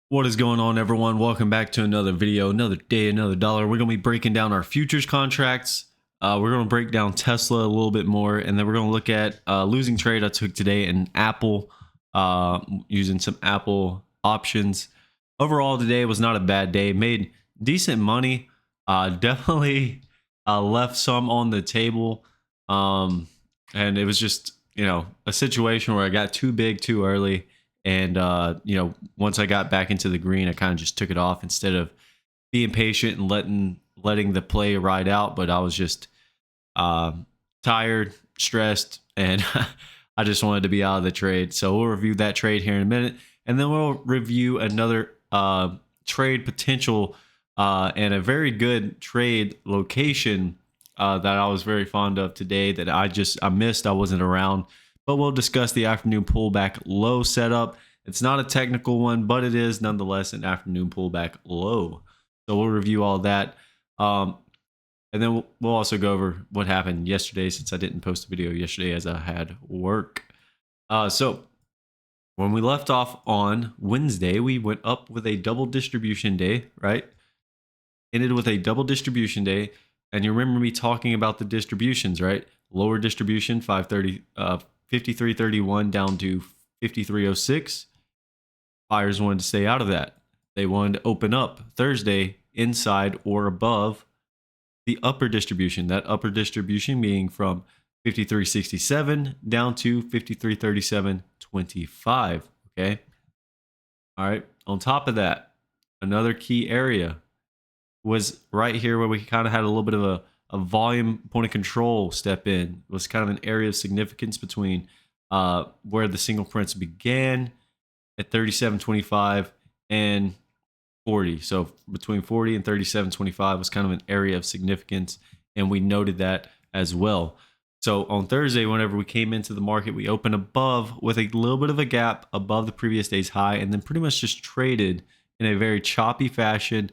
What is going on, everyone? Welcome back to another video, another day, another dollar. We're going to be breaking down our futures contracts. We're going to break down Tesla a little bit more, and then we're going to look at losing trade I took today in Apple, using some Apple options. Overall, today was not a bad day. Made decent money. Definitely left some on the table, and it was just a situation where I got too big too early. And, once I got back into the green, I kind of just took it off instead of being patient and letting the play ride out. But I was just tired, stressed, and I just wanted to be out of the trade. So we'll review that trade here in a minute. And then we'll review another trade potential and a very good trade location that I was very fond of today that I missed. I wasn't around. But we'll discuss the afternoon pullback low setup. It's not a technical one, but it is nonetheless an afternoon pullback low. So we'll review all that. And then we'll also go over what happened yesterday, since I didn't post a video yesterday as I had work. So when we left off on Wednesday, we went up with a double distribution day, right? Ended with a double distribution day. And you remember me talking about the distributions, right? Lower distribution, 53.31 down to 53.06. Buyers wanted to stay out of that. They wanted to open up Thursday inside or above the upper distribution. That upper distribution being from 53.67 down to 53.37.25. Okay. All right. On top of that, another key area was right here where we kind of had a little bit of a volume point of control step in. It was kind of an area of significance between where the single prints began at 37.25 and 40. So between 40 and 37.25 was kind of an area of significance, and we noted that as well. So on Thursday, whenever we came into the market, we opened above with a little bit of a gap above the previous day's high, and then pretty much just traded in a very choppy fashion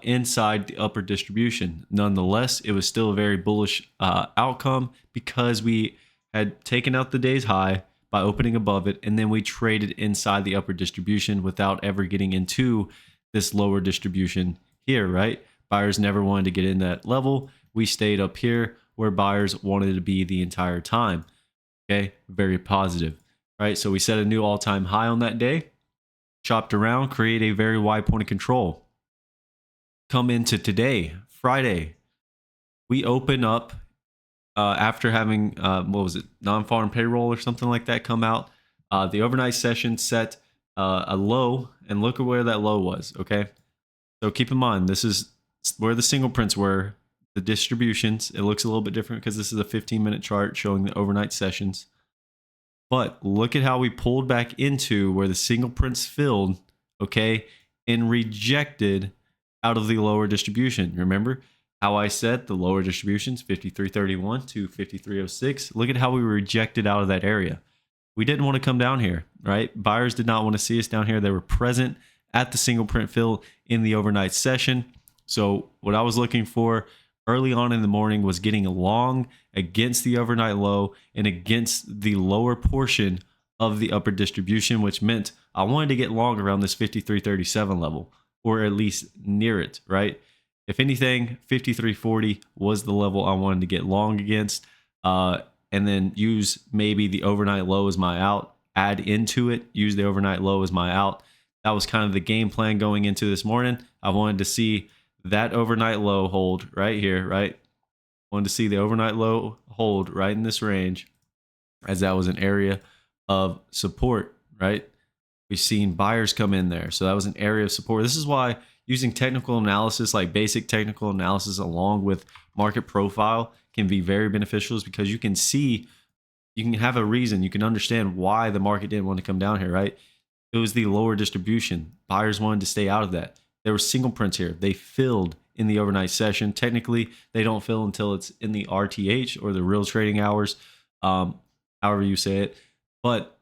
inside the upper distribution. Nonetheless, it was still a very bullish outcome because we had taken out the day's high by opening above it, and then we traded inside the upper distribution without ever getting into this lower distribution here, right? Buyers never wanted to get in that level. We stayed up here where buyers wanted to be the entire time. Okay, very positive, right? So we set a new all-time high on that day, chopped around, create a very wide point of control. Come into today, Friday, we open up after having, non-farm payroll or something like that come out. The overnight session set a low, and look at where that low was, okay? So keep in mind, this is where the single prints were, the distributions. It looks a little bit different because this is a 15-minute chart showing the overnight sessions. But look at how we pulled back into where the single prints filled, okay, and rejected out of the lower distribution. Remember how I said the lower distributions, 53.31 to 53.06. Look at how we were rejected out of that area. We didn't want to come down here, right? Buyers did not want to see us down here. They were present at the single print fill in the overnight session. So what I was looking for early on in the morning was getting long against the overnight low and against the lower portion of the upper distribution, which meant I wanted to get long around this 53.37 level, or at least near it, right? If anything, 53.40 was the level I wanted to get long against, and then use maybe the overnight low as my out, add into it, use the overnight low as my out. That was kind of the game plan going into this morning. I wanted to see that overnight low hold right here, right? Wanted to see the overnight low hold right in this range, as that was an area of support, right? We've seen buyers come in there. So that was an area of support. This is why using technical analysis, like basic technical analysis along with market profile, can be very beneficial, is because you can see, you can have a reason, you can understand why the market didn't want to come down here, right? It was the lower distribution. Buyers wanted to stay out of that. There were single prints here. They filled in the overnight session. Technically, they don't fill until it's in the RTH, or the real trading hours, however you say it. But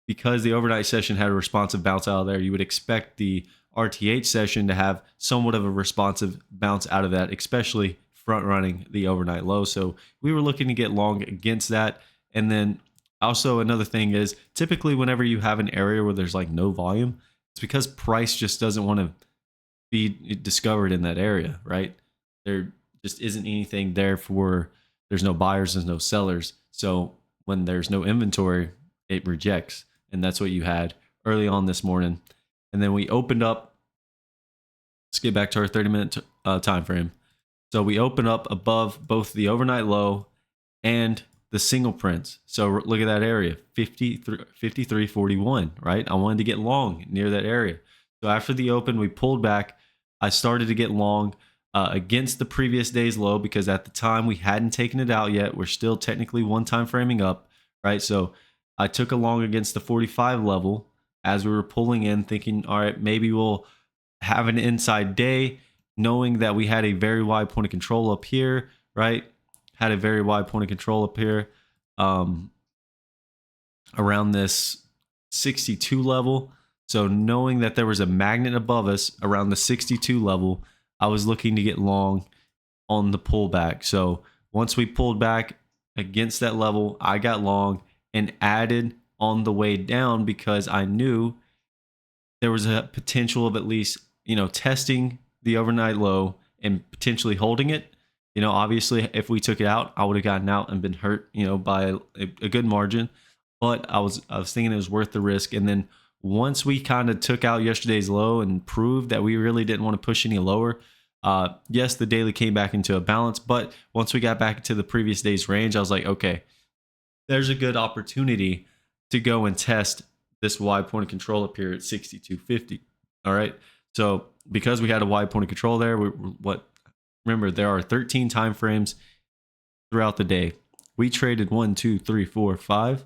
because the overnight session had a responsive bounce out of there, you would expect the RTH session to have somewhat of a responsive bounce out of that, especially front running the overnight low. So we were looking to get long against that. And then also another thing is, typically whenever you have an area where there's like no volume, It's because price just doesn't want to be discovered in that area, right? There just isn't anything there for, there's no buyers, there's no sellers. So when there's no inventory, it rejects. And that's what you had early on this morning. And then we opened up, let's get back to our 30-minute time frame. So we open up above both the overnight low and the single prints. So look at that area, 53.41, right? I wanted to get long near that area. So after the open, we pulled back. I started to get long against the previous day's low because at the time we hadn't taken it out yet. We're still technically one time framing up, right? So I took a long against the 45 level as we were pulling in, thinking, all right, maybe we'll have an inside day, knowing that we had a very wide point of control up here, right? Had a very wide point of control up here around this 62 level. So knowing that there was a magnet above us around the 62 level, I was looking to get long on the pullback. So once we pulled back against that level, I got long and added on the way down because I knew there was a potential of at least, testing the overnight low and potentially holding it. Obviously, if we took it out, I would have gotten out and been hurt, by a good margin. But I was thinking it was worth the risk. And then once we kind of took out yesterday's low and proved that we really didn't want to push any lower, yes, the daily came back into a balance. But once we got back into the previous day's range, I was like, okay, there's a good opportunity to go and test this wide point of control up here at 62.50. All right. So because we had a wide point of control there, remember, there are 13 time frames throughout the day. We traded 1, 2, 3, 4, 5,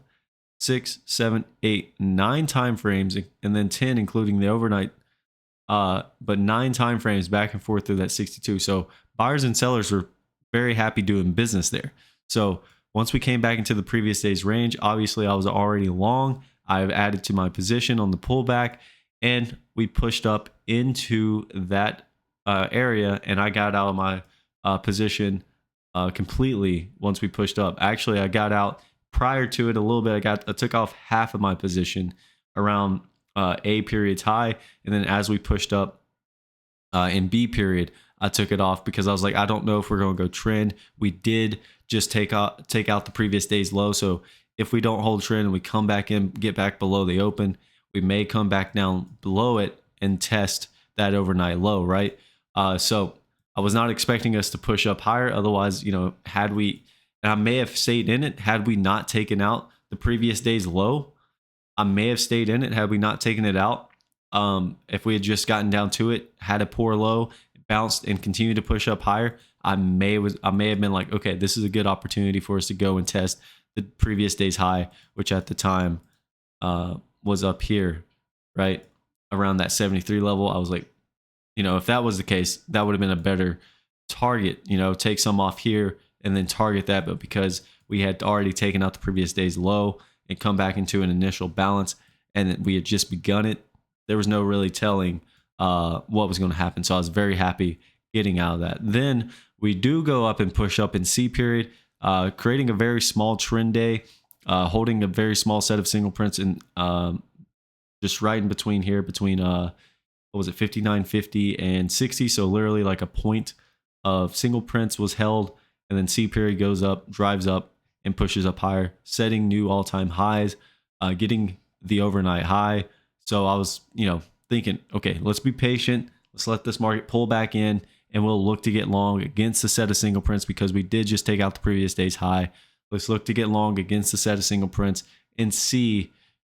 6, 7, 8, 9 time frames, and then 10, including the overnight. But 9 time frames back and forth through that 62. So buyers and sellers were very happy doing business there. So once we came back into the previous day's range, obviously I was already long. I've added to my position on the pullback, and we pushed up into that area, and I got out of my position completely once we pushed up. Actually, I got out prior to it a little bit. I took off half of my position around A period's high, and then as we pushed up in B period, I took it off because I was like, I don't know if we're going to go trend. We did just take out the previous day's low. So if we don't hold trend and we come back in, get back below the open, we may come back down below it and test that overnight low, right? So I was not expecting us to push up higher. Otherwise, had we, and I may have stayed in it had we not taken out the previous day's low. I may have stayed in it had we not taken it out. If we had just gotten down to it, had a poor low, bounced and continued to push up higher, I may have been like, okay, this is a good opportunity for us to go and test the previous day's high, which at the time was up here, right around that 73 level. I was like, if that was the case, that would have been a better target. Take some off here and then target that. But because we had already taken out the previous day's low and come back into an initial balance, and we had just begun it, there was no really telling what was going to happen. So I was very happy getting out of that. Then we do go up and push up in C period, creating a very small trend day, holding a very small set of single prints, and just right in between here, between 59.50 and 60. So literally like a point of single prints was held, and then C period goes up, drives up, and pushes up higher, setting new all-time highs, getting the overnight high. So I was, thinking, okay, let's be patient. Let's let this market pull back in, and we'll look to get long against the set of single prints because we did just take out the previous day's high. Let's look to get long against the set of single prints and see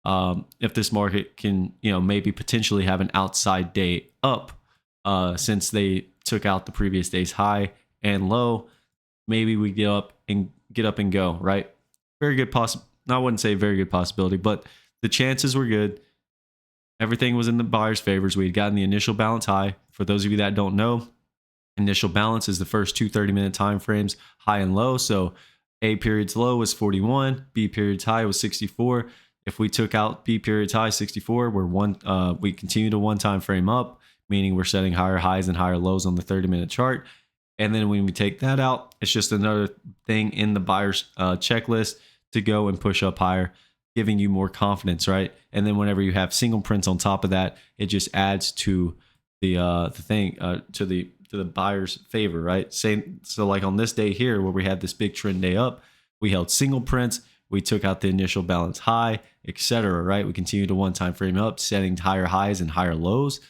if this market can, maybe potentially have an outside day up since they took out the previous day's high and low. Maybe we get up and go, right? Very good I wouldn't say very good possibility, but the chances were good. Everything was in the buyer's favors. We had gotten the initial balance high. For those of you that don't know, initial balance is the first two 30-minute time frames, high and low. So A period's low was 41, B period's high was 64. If we took out B period's high 64, we continue to one time frame up, meaning we're setting higher highs and higher lows on the 30-minute chart. And then when we take that out, it's just another thing in the buyer's checklist to go and push up higher. giving you more confidence, right? And then whenever you have single prints on top of that, it just adds to the thing to the buyer's favor, right? Same. So like on this day here, where we had this big trend day up, we held single prints, we took out the initial balance high, etc. Right? We continued to one time frame up, setting higher highs and higher lows.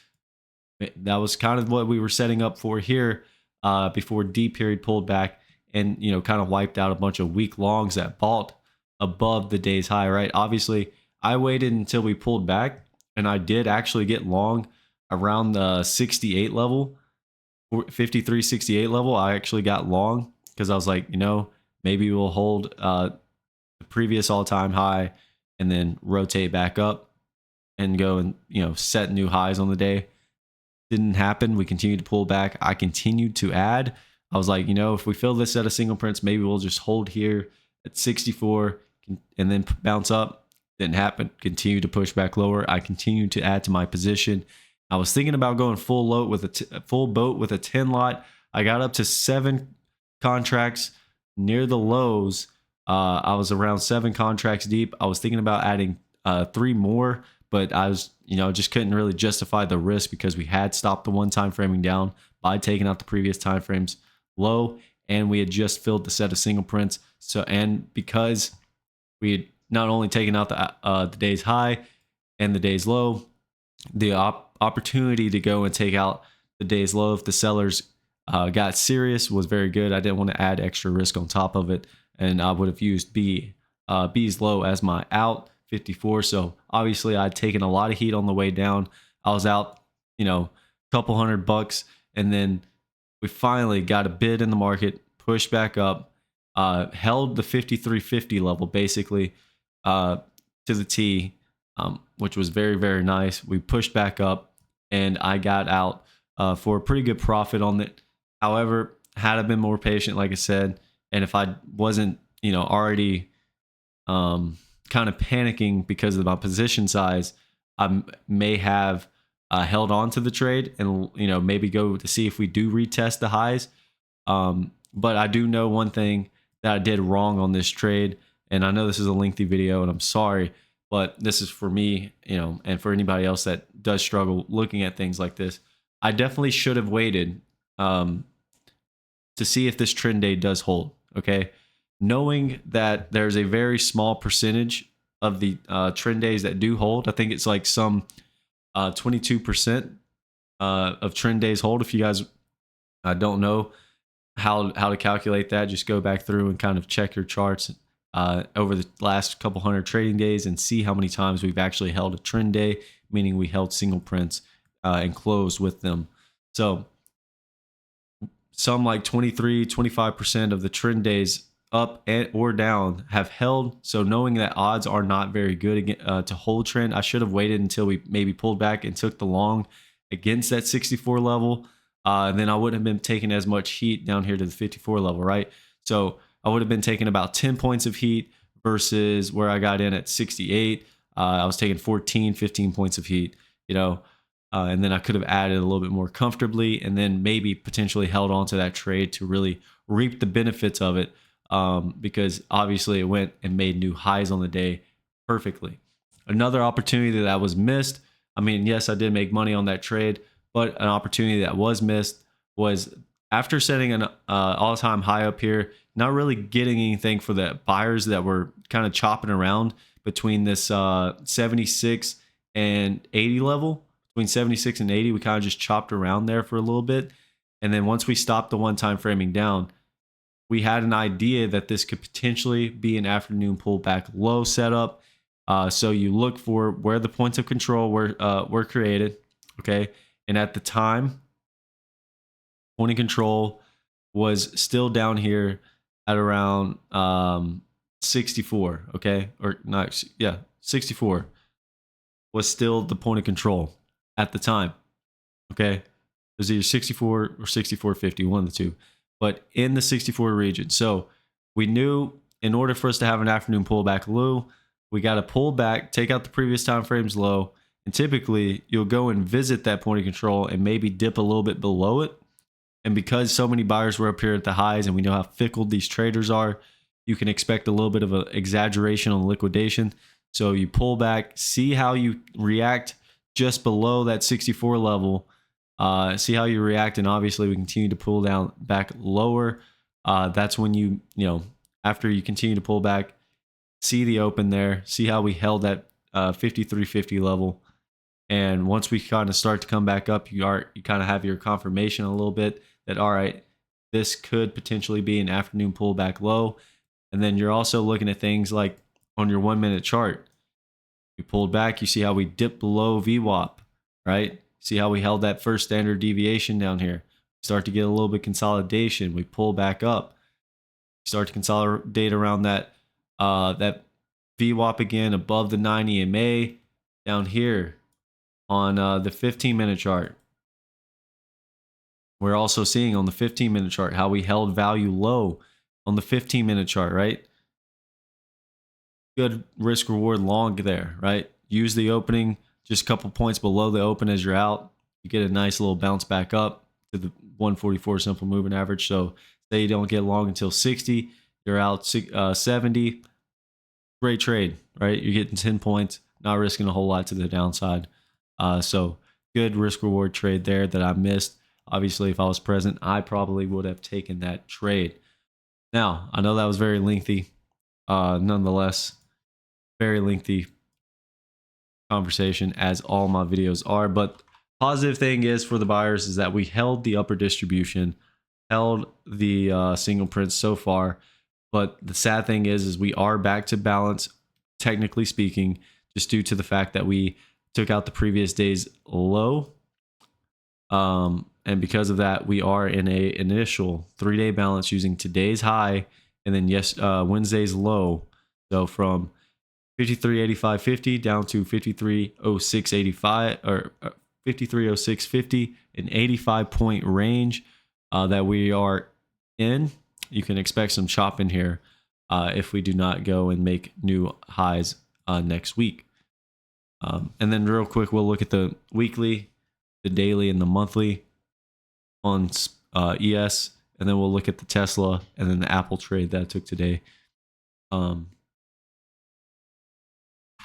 That was kind of what we were setting up for here before D period pulled back and kind of wiped out a bunch of weak longs that bought above the day's high, right? Obviously, I waited until we pulled back, and I did actually get long around the 68 level, 53, 68 level. I actually got long because I was like, maybe we'll hold the previous all-time high and then rotate back up and go and set new highs on the day. Didn't happen. We continued to pull back. I continued to add. I was like, if we fill this set of single prints, maybe we'll just hold here at 64 and then bounce up. Didn't happen. Continue to push back lower. I continued to add to my position. I was thinking about going full load with a full boat with a 10 lot. I got up to 7 contracts near the lows. I was around 7 contracts deep. I was thinking about adding 3 more, but I was, just couldn't really justify the risk because we had stopped the one time framing down by taking out the previous time frames low, and we had just filled the set of single prints. So, and because we had not only taken out the day's high and the day's low, the opportunity to go and take out the day's low if the sellers got serious was very good. I didn't want to add extra risk on top of it, and I would have used B's low as my out, 54. So obviously I'd taken a lot of heat on the way down. I was out, a couple $100, and then we finally got a bid in the market, pushed back up, held the 53.50 level basically to the T, which was very, very nice. We pushed back up, and I got out for a pretty good profit on it. However, had I been more patient, like I said, and if I wasn't, already kind of panicking because of my position size, I may have held on to the trade and maybe go to see if we do retest the highs. But I do know one thing that I did wrong on this trade, and I know this is a lengthy video, and I'm sorry, but this is for me, and for anybody else that does struggle looking at things like this. I definitely should have waited to see if this trend day does hold. Okay, knowing that there's a very small percentage of the trend days that do hold. I think it's like some 22% of trend days hold. If you guys don't know how to calculate that, just go back through and kind of check your charts over the last couple hundred trading days and see how many times we've actually held a trend day, meaning we held single prints and closed with them. So some like 23, 25% of the trend days up or down have held. So knowing that odds are not very good to hold trend, I should have waited until we maybe pulled back and took the long against that 64 level. And then I wouldn't have been taking as much heat down here to the 54 level, right? So I would have been taking about 10 points of heat versus where I got in at 68. I was taking 14, 15 points of heat, and then I could have added a little bit more comfortably and then maybe potentially held on to that trade to really reap the benefits of it. Because obviously it went and made new highs on the day perfectly. Another opportunity that was missed. I mean, yes, I did make money on that trade, but an opportunity that was missed was after setting an all-time high up here, not really getting anything for the buyers that were kind of chopping around between this 76 and 80 level. Between 76 and 80, we kind of just chopped around there for a little bit. And then once we stopped the one-time framing down, we had an idea that this could potentially be an afternoon pullback low setup. So you look for where the points of control were created, okay? And at the time, point of control was still down here at around 64, okay? Or not, yeah, 64 was still the point of control at the time, okay? It was either 64 or 64.50, one of the two. But in the 64 region. So we knew in order for us to have an afternoon pullback low, we got to pull back, take out the previous time frames low, and typically you'll go and visit that point of control and maybe dip a little bit below it. And because so many buyers were up here at the highs and we know how fickle these traders are, you can expect a little bit of an exaggeration on liquidation. So you pull back, see how you react just below that 64 level. See how you react, and obviously we continue to pull down back lower. That's when you know, after you continue to pull back, see the open there, see how we held that 53.50 level. And once we kind of start to come back up, you kind of have your confirmation a little bit that, all right, this could potentially be an afternoon pullback low. And then you're also looking at things like on your 1 minute chart. We pulled back, you see how we dipped below VWAP, right? See how we held that first standard deviation down here. Start to get a little bit consolidation. We pull back up. Start to consolidate around that that VWAP again above the 90 EMA down here on the 15-minute chart. We're also seeing on the 15-minute chart how we held value low on the 15-minute chart, right? Good risk reward long there, right? Use the opening just a couple points below the open as you're out. You get a nice little bounce back up to the 144 simple moving average. So say you don't get long until 60, you're out 70. Great trade, right? You're getting 10 points, not risking a whole lot to the downside. So good risk reward trade there that I missed. Obviously, if I was present, I probably would have taken that trade. Now, I know that was very lengthy. Nonetheless, very lengthy conversation, as all my videos are. But positive thing is for the buyers is that we held the upper distribution, held the single print so far. But the sad thing is we are back to balance, technically speaking, just due to the fact that we took out the previous day's low. And because of that, we are in a initial 3-day balance using today's high and then Wednesday's low. So from 53.8550 down to 53.0685 or 53.0650, an 85-point range that we are in. You can expect some chop in here if we do not go and make new highs next week. And then real quick, we'll look at the weekly, the daily, and the monthly on ES, and then we'll look at the Tesla and then the Apple trade that I took today. Go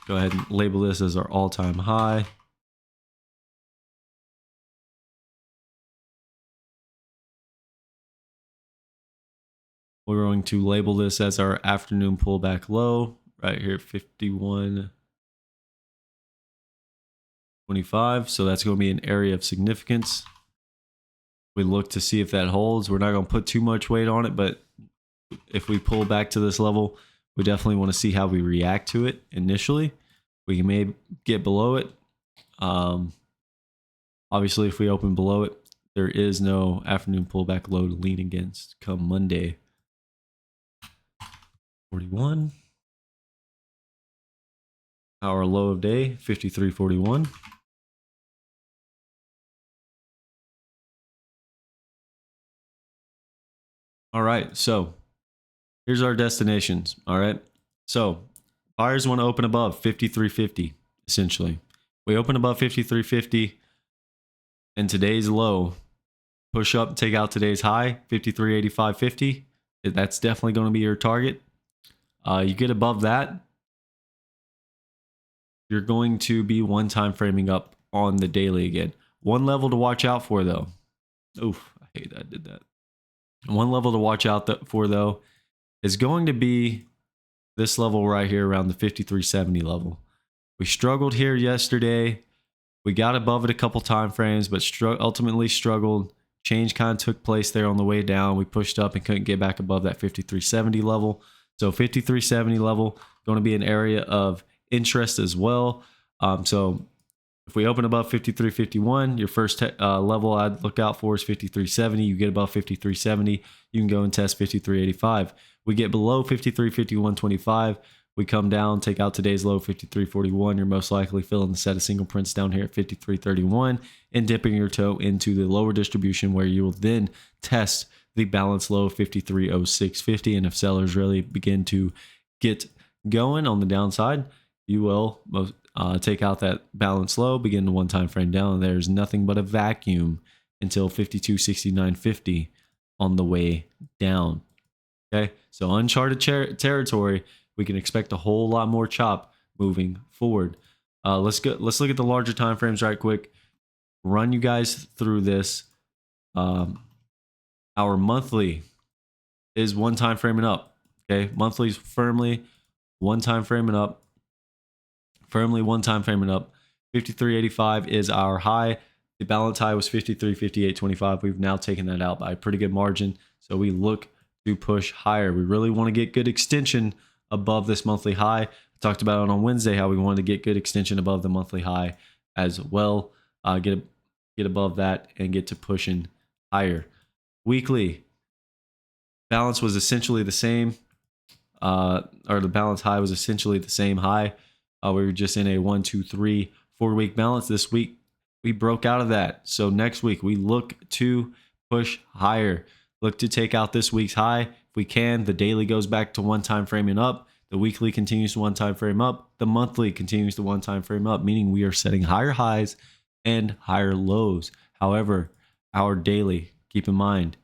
ahead and label this as our all-time high. We're going to label this as our afternoon pullback low right here, 51.25. So that's going to be an area of significance. We look to see if that holds. We're not going to put too much weight on it, but if we pull back to this level, we definitely want to see how we react to it initially. We may get below it. Obviously, if we open below it, there is no afternoon pullback low to lean against come Monday. 41. Our low of day, 53.41. All right, so here's our destinations. All right, so buyers want to open above 53.50, essentially. We open above 53.50 and today's low, push up, take out today's high, 53.8550. That's definitely going to be your target. You get above that, you're going to be one time framing up on the daily again. One level to watch out for, though. Oof, I hate that I did that. One level to watch out for, though, is going to be this level right here around the 53.70 level. We struggled here yesterday. We got above it a couple time frames, but ultimately struggled. Change kind of took place there on the way down. We pushed up and couldn't get back above that 53.70 level. So 53.70 level going to be an area of interest as well. So if we open above 53.51, your first level I'd look out for is 53.70. You get above 53.70, you can go and test 53.85. We get below 53.51.25, we come down, take out today's low, 53.41. You're most likely filling the set of single prints down here at 53.31 and dipping your toe into the lower distribution where you will then test the balance low, 53.0650. And if sellers really begin to get going on the downside, you will take out that balance low, begin the one time frame down, and there's nothing but a vacuum until 52.6950 on the way down. Okay, so uncharted territory. We can expect a whole lot more chop moving forward. Let's look at the larger time frames right quick. Run you guys through this. Our monthly is one time frame and up. Okay, monthly is firmly one time frame and up. Firmly one time frame and up. 53.85 is our high. The balance high was 53.58.25. We've now taken that out by a pretty good margin. So we look to push higher. We really want to get good extension above this monthly high. I talked about it on Wednesday how we wanted to get good extension above the monthly high as well. Get above that and get to pushing higher. Weekly balance was essentially the same, or the balance high was essentially the same high. We were just in a 1, 2, 3, 4-week balance. This week we broke out of that. So next week we look to push higher. Look to take out this week's high. If we can, the daily goes back to one time framing up. The weekly continues to one time frame up. The monthly continues to one time frame up, meaning we are setting higher highs and higher lows. However, our daily, keep in mind,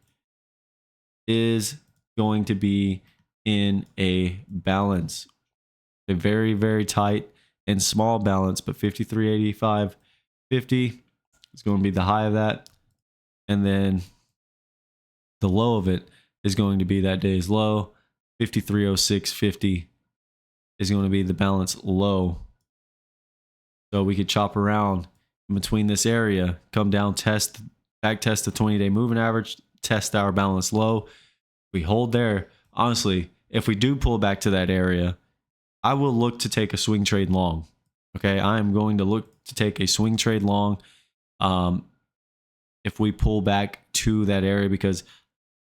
is going to be in a balance, a very, very tight and small balance, but 53.85.50 is going to be the high of that. And then the low of it is going to be that day's low. 53.06.50 is going to be the balance low. So we could chop around in between this area, come down, back test the 20-day moving average, test our balance low. We hold there. Honestly, if we do pull back to that area, I will look to take a swing trade long. Okay, I am going to look to take a swing trade long if we pull back to that area because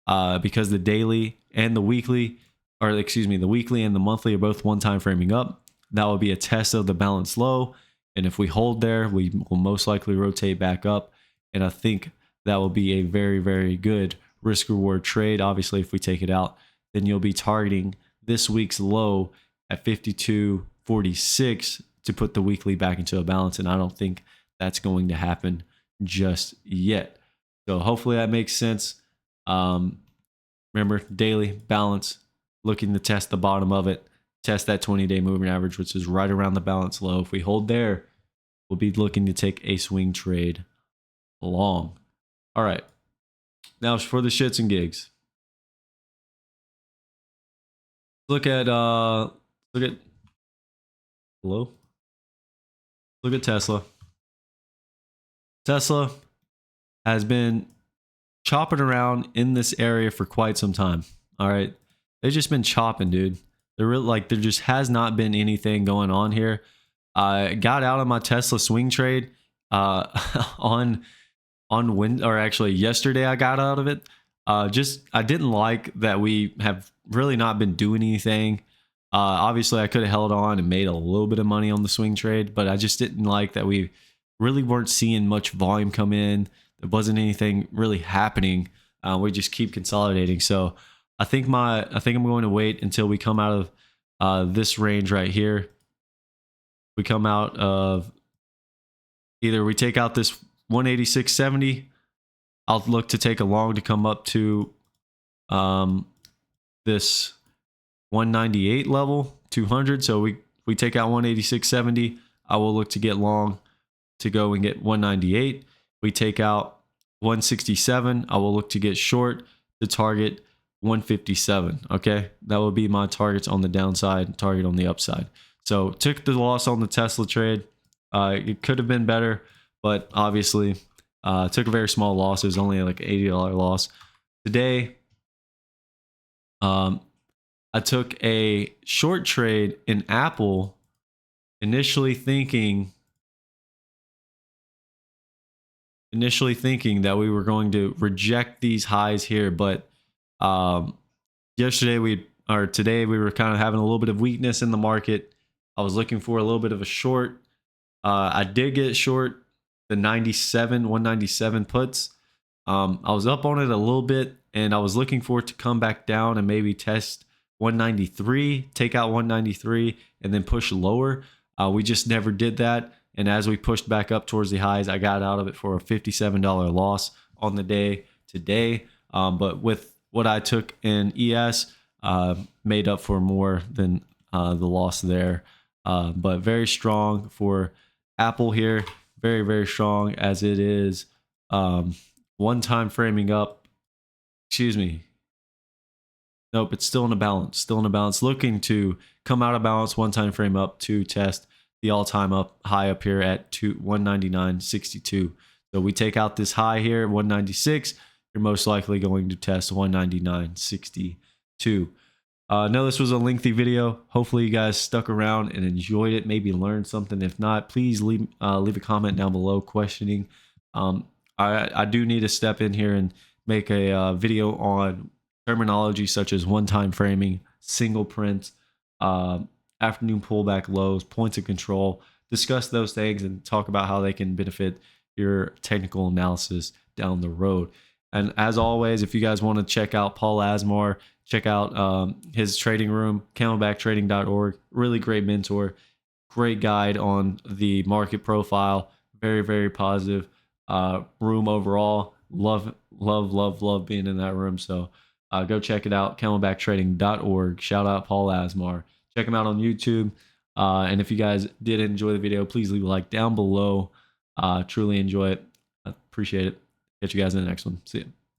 the daily and the weekly, the weekly and the monthly are both one time framing up. That will be a test of the balance low. And if we hold there, we will most likely rotate back up. And I think that will be a very, very good risk reward trade. Obviously, if we take it out, then you'll be targeting this week's low at 52.46 to put the weekly back into a balance. And I don't think that's going to happen just yet. So hopefully that makes sense. Remember, daily balance, looking to test the bottom of it, test that 20-day moving average, which is right around the balance low. If we hold there, we'll be looking to take a swing trade long. All right. Now for the shits and gigs. Look at Tesla. Tesla has been chopping around in this area for quite some time. All right. They've just been chopping, dude. They're really there just has not been anything going on here. I got out of my Tesla swing trade on yesterday I got out of it. I didn't like that we have really not been doing anything. Obviously I could have held on and made a little bit of money on the swing trade, but I just didn't like that we really weren't seeing much volume come in. There wasn't anything really happening. We just keep consolidating. So I think I'm going to wait until we come out of this range right here. We come out of either we take out this 186.70. I'll look to take a long to come up to this 198 level, 200. So we take out 186.70. I will look to get long to go and get 198. We take out 167. I will look to get short to target 157. Okay, that will be my targets on the downside, target on the upside. So took the loss on the Tesla trade. It could have been better, but obviously took a very small loss. It was only like an $80 loss. Today, I took a short trade in Apple, initially thinking that we were going to reject these highs here, but today we were kind of having a little bit of weakness in the market. I was looking for a little bit of a short. I did get short the 197 puts. I was up on it a little bit, and I was looking for it to come back down and maybe test 193, take out 193, and then push lower. We just never did that. And as we pushed back up towards the highs, I got out of it for a $57 loss on the day today. But with what I took in ES, made up for more than the loss there. But very strong for Apple here. Very, very strong as it is. One time framing up. Excuse me. Nope, it's still in a balance. Still in a balance. Looking to come out of balance. One time frame up to test the all-time up high up here at 199.62. So we take out this high here, 196. You're most likely going to test 199.62. I know this was a lengthy video. Hopefully you guys stuck around and enjoyed it, maybe learned something. If not, please leave a comment down below questioning. I do need to step in here and make a video on terminology such as one-time framing, single print, afternoon pullback lows, points of control, discuss those things and talk about how they can benefit your technical analysis down the road. And as always, if you guys want to check out Paul Asmar, check out his trading room, camelbacktrading.org. Really great mentor, great guide on the market profile. Very, very positive room overall. Love being in that room. So go check it out, camelbacktrading.org. Shout out Paul Asmar. Check him out on YouTube. And if you guys did enjoy the video, please leave a like down below. Truly enjoy it. Appreciate it. Catch you guys in the next one. See ya.